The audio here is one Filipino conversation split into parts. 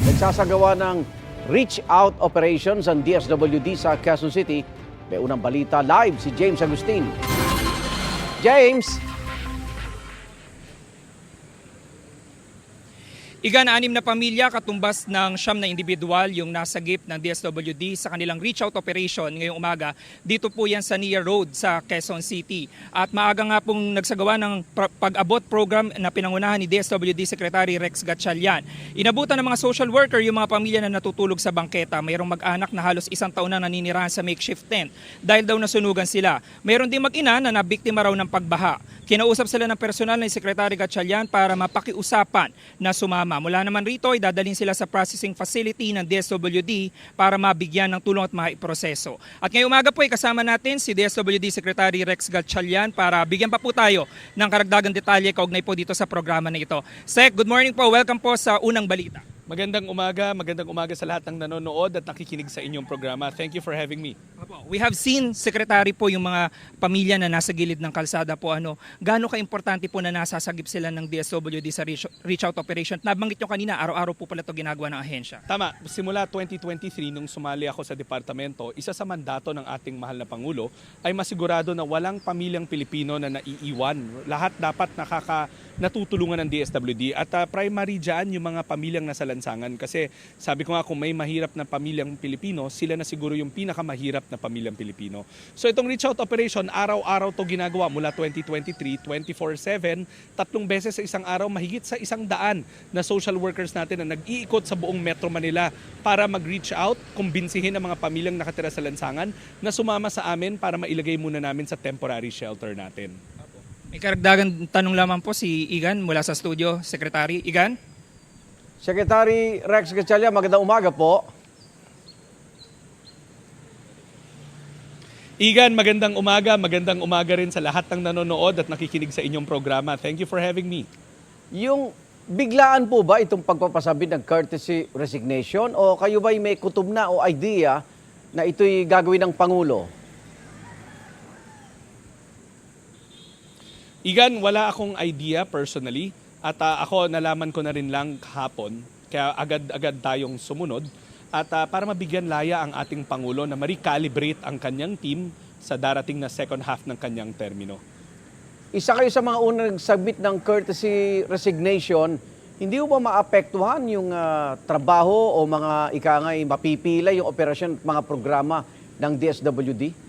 Nagsasagawa ng reach out operations ang DSWD sa Quezon City. May unang balita live si James Agustin. James! Igan, 6 na pamilya katumbas ng 9 na individual yung nasagip ng DSWD sa kanilang reach out operation ngayong umaga. Dito po yan sa Nia Road sa Quezon City. At maaga nga pong nagsagawa ng pag-abot program na pinangunahan ni DSWD Secretary Rex Gatchalian. Inabutan ng mga social worker yung mga pamilya na natutulog sa bangketa. Mayroong mag-anak na halos 1 taon na naninirahan sa makeshift tent dahil daw nasunugan sila. Mayroon din mag-ina na nabiktima raw ng pagbaha. Kinausap sila ng personal ni Secretary Gatchalian para mapakiusapan na sumama. Mula naman rito, idadalhin sila sa processing facility ng DSWD para mabigyan ng tulong at maiproseso. At ngayong umaga po, kasama natin si DSWD Secretary Rex Gatchalian para bigyan pa po tayo ng karagdagang detalye kaugnay po dito sa programa na ito. Sec, good morning po. Welcome po sa Unang Balita. Magandang umaga sa lahat ng nanonood at nakikinig sa inyong programa. Thank you for having me. We have seen, Secretary, po yung mga pamilya na nasa gilid ng kalsada po. Gaano ka-importante po na nasasagip sila ng DSWD sa reach out operation? Nabanggit nyo kanina, araw-araw po pala ito ginagawa ng ahensya. Tama, simula 2023 nung sumali ako sa departamento, isa sa mandato ng ating mahal na Pangulo ay masigurado na walang pamilyang Pilipino na naiiwan. Lahat dapat natutulungan ng DSWD at primary dyan yung mga pamilyang nasa lansangan kasi sabi ko nga kung may mahirap na pamilyang Pilipino, sila na siguro yung pinakamahirap na pamilyang Pilipino. So itong reach out operation, araw-araw to ginagawa mula 2023, 24/7, 3 beses sa isang araw, mahigit sa 100 na social workers natin na nag-iikot sa buong Metro Manila para mag-reach out, kumbinsihin ang mga pamilyang nakatira sa lansangan na sumama sa amin para mailagay muna namin sa temporary shelter natin. May karagdagan tanong lamang po si Igan mula sa studio. Secretary, Igan? Secretary Rex Gatchalian, magandang umaga po. Igan, magandang umaga rin sa lahat ng nanonood at nakikinig sa inyong programa. Thank you for having me. Yung biglaan po ba itong pagpapasabit ng courtesy resignation o kayo ba'y may kutob na o idea na ito'y gagawin ng Pangulo? Igan, wala akong idea personally at ako nalaman ko na rin lang kahapon kaya agad-agad tayong sumunod at para mabigyan laya ang ating Pangulo na ma-recalibrate ang kanyang team sa darating na second half ng kanyang termino. Isa kayo sa mga unang nagsubmit ng courtesy resignation, hindi ba maapektuhan yung trabaho o mga ikangay mapipila yung operasyon at mga programa ng DSWD?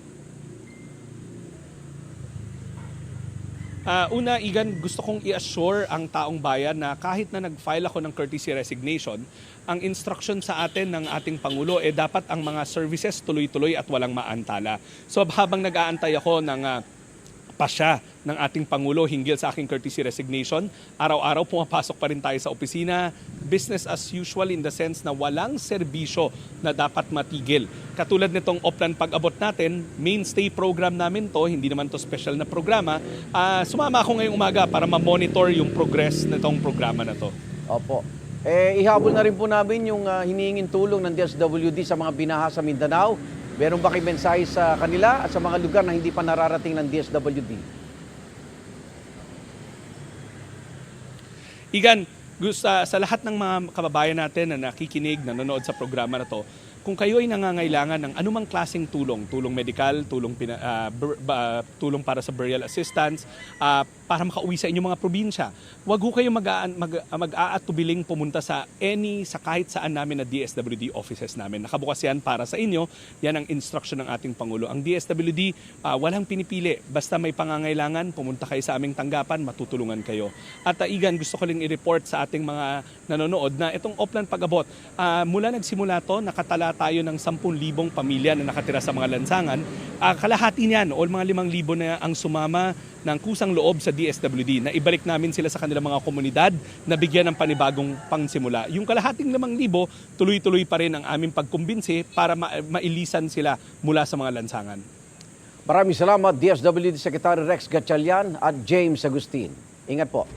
Una, Igan, gusto kong i-assure ang taong bayan na kahit na nag-file ako ng courtesy resignation, ang instruction sa atin ng ating Pangulo dapat ang mga services tuloy-tuloy at walang maantala. So habang nag-aantay ako ng pasya ng ating Pangulo hinggil sa aking courtesy resignation, araw-araw pumapasok pa rin tayo sa opisina, business as usual in the sense na walang serbisyo na dapat matigil. Katulad nitong Oplan Pag-abot natin, mainstay program namin to, hindi naman to special na programa. Sumama ako ngayong umaga para ma-monitor yung progress nitong programa na to. Opo. Ihabol na rin po namin yung hinihinging tulong ng DSWD sa mga binaha sa Mindanao. Meron ba kayong mensahe sa kanila at sa mga lugar na hindi pa nararating ng DSWD? Igan, sa lahat ng mga kababayan natin na nakikinig, nanonood sa programa na to, kung kayo ay nangangailangan ng anumang klaseng tulong medikal, tulong para sa burial assistance, para makauwi sa inyong mga probinsya, wag ho kayong mag-aatubiling pumunta sa kahit saan namin na DSWD offices namin. Nakabukas yan para sa inyo. Yan ang instruction ng ating Pangulo. Ang DSWD, walang pinipili. Basta may pangangailangan, pumunta kayo sa aming tanggapan, matutulungan kayo. At Igan, gusto ko lang i-report sa ating mga nanonood na itong Oplan Pag-abot, mula nagsimula to, nakatala tayo ng 10,000 pamilya na nakatira sa mga lansangan. Kalahati niyan, o mga 5,000 na ang sumama ng kusang loob sa DSWD na ibalik namin sila sa kanilang mga komunidad na bigyan ng panibagong pangsimula. Yung kalahating 5,000, tuloy-tuloy pa rin ang aming pagkumbinsi para mailisan sila mula sa mga lansangan. Maraming salamat DSWD Secretary Rex Gatchalian at James Agustin. Ingat po.